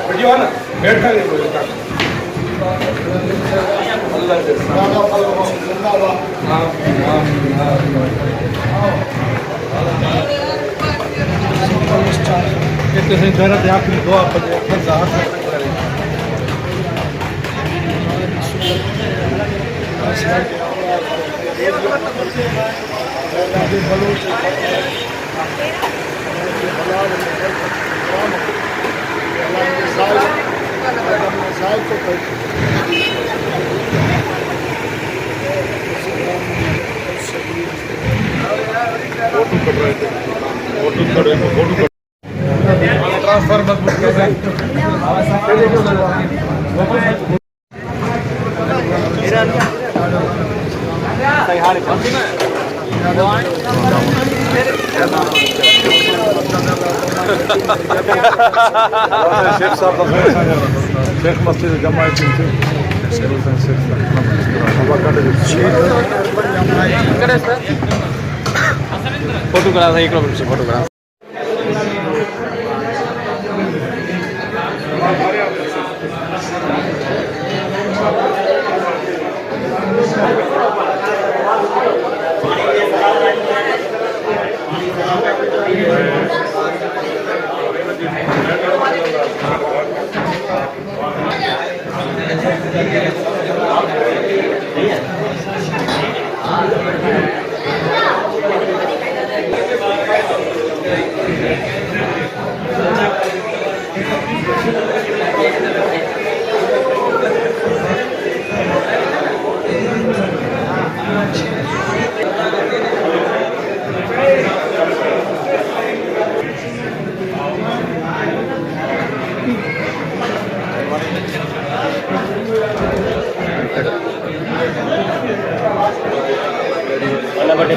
video ना बैठा आपकी दुआ ट्रांसफर मजबूत कर रहे शेख साहब का शेख मस्जिद जमायत फोटो करा था 1 किलोमीटर से फोटो करा वाला बटे